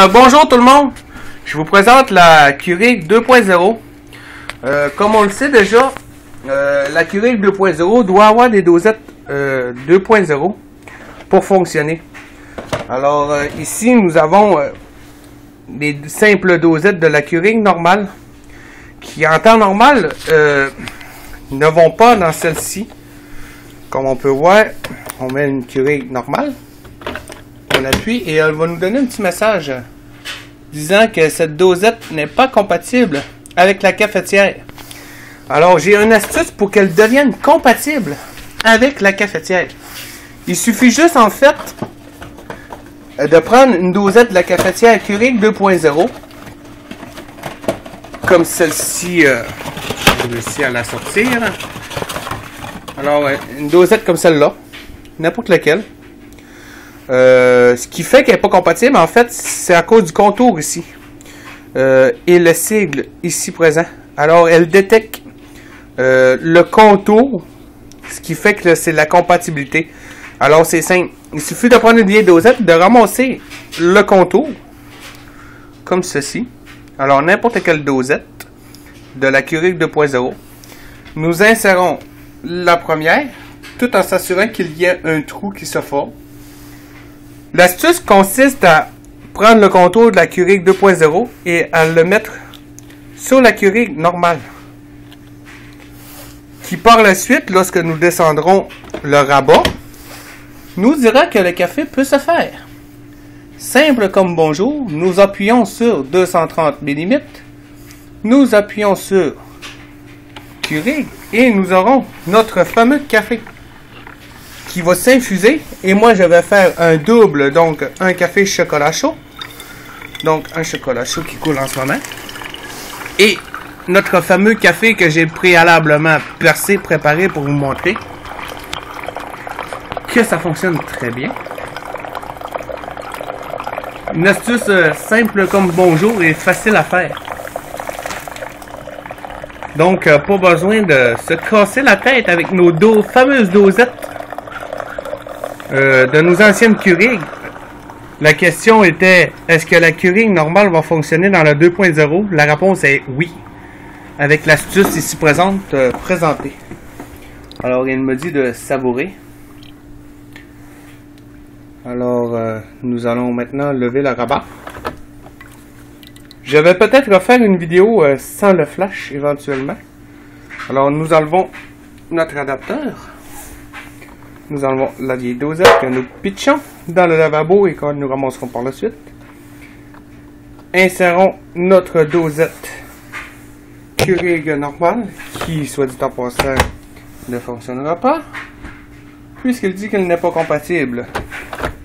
Bonjour tout le monde, je vous présente la Keurig 2.0. Comme on le sait déjà, la Keurig 2.0 doit avoir des dosettes 2.0 pour fonctionner. Alors ici nous avons des simples dosettes de la Keurig normale qui en temps normal ne vont pas dans celle-ci. Comme on peut voir, on met une Keurig normale. On appuie et elle va nous donner un petit message disant que cette dosette n'est pas compatible avec la cafetière. Alors j'ai une astuce pour qu'elle devienne compatible avec la cafetière. Il suffit juste en fait de prendre une dosette de la cafetière Keurig 2.0 comme celle-ci. Je vais réussir à la sortir. Alors une dosette comme celle-là, n'importe laquelle. Ce qui fait qu'elle n'est pas compatible, en fait, c'est à cause du contour ici. Et le sigle ici présent. Alors, elle détecte le contour, ce qui fait que c'est la compatibilité. Alors, c'est simple. Il suffit de prendre une vieille dosette, de ramasser le contour, comme ceci. Alors, n'importe quelle dosette de la Keurig 2.0. Nous insérons la première, tout en s'assurant qu'il y ait un trou qui se forme. L'astuce consiste à prendre le contour de la Keurig 2.0 et à le mettre sur la Keurig normale. Qui par la suite, lorsque nous descendrons le rabat, nous dira que le café peut se faire. Simple comme bonjour, nous appuyons sur 230 mm, nous appuyons sur Keurig et nous aurons notre fameux café qui va s'infuser, et moi je vais faire un double, donc un café chocolat chaud, donc un chocolat chaud qui coule en ce moment, et notre fameux café que j'ai préalablement percé, préparé pour vous montrer que ça fonctionne très bien. Une astuce simple comme bonjour et facile à faire. Donc pas besoin de se casser la tête avec nos fameuses dosettes de nos anciennes Keurig. La question était, est-ce que la Keurig normale va fonctionner dans la 2.0? La réponse est oui, avec l'astuce ici présentée. Alors il me dit de savourer. Alors nous allons maintenant lever le rabat. Je vais peut-être refaire une vidéo sans le flash éventuellement. Alors nous enlevons notre adapteur. Nous enlevons la vieille dosette que nous pitchons dans le lavabo et que nous ramasserons par la suite. Insérons notre dosette Keurig normale qui, soit dit en passant, ne fonctionnera pas puisqu'il dit qu'elle n'est pas compatible.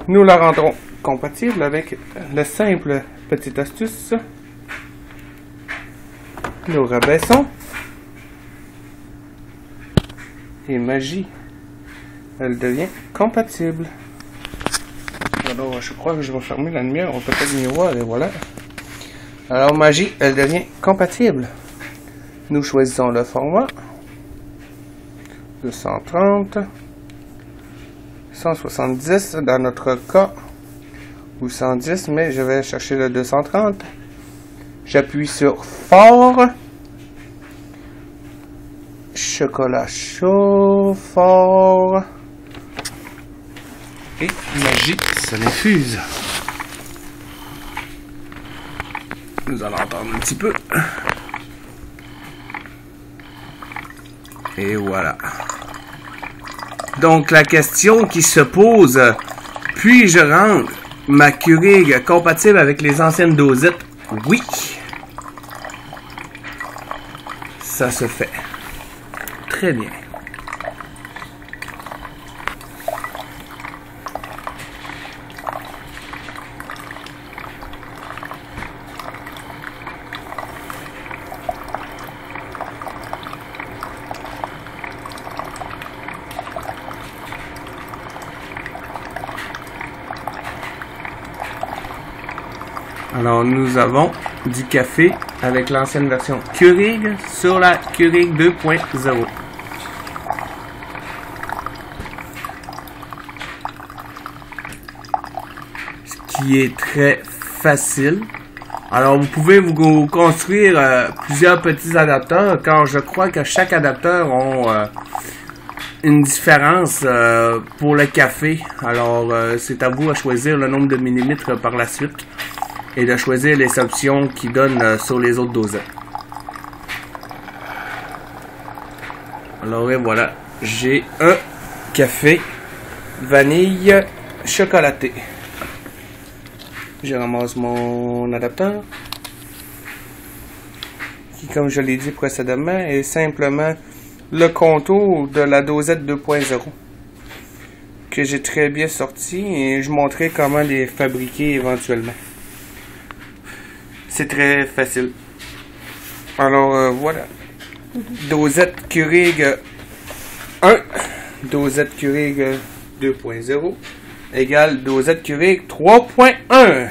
Nous la rendrons compatible avec la simple petite astuce. Nous rabaissons et magie, elle devient compatible. Alors je crois que je vais fermer la lumière, on peut peut-être mieux voir et voilà. Alors magie, elle devient compatible. Nous choisissons le format 230, 170 dans notre cas, ou 110, mais je vais chercher le 230. J'appuie sur fort, chocolat chaud, fort, et magie, ça l'infuse. Nous allons entendre un petit peu. Et voilà. Donc la question qui se pose, puis-je rendre ma Keurig compatible avec les anciennes dosettes? Oui. Ça se fait. Très bien. Alors nous avons du café avec l'ancienne version Keurig sur la Keurig 2.0. Ce qui est très facile. Alors vous pouvez vous construire plusieurs petits adapteurs, car je crois que chaque adapteur a une différence pour le café. Alors c'est à vous à choisir le nombre de millimètres par la suite et de choisir les options qui donnent sur les autres dosettes. Alors et voilà, j'ai un café vanille chocolaté. Je ramasse mon adapteur qui, comme je l'ai dit précédemment, est simplement le contour de la dosette 2.0 que j'ai très bien sorti et je montrerai comment les fabriquer éventuellement. C'est très facile. Alors voilà, dosette Keurig 1, dosette Keurig 2.0 égale dosette Keurig 3.1.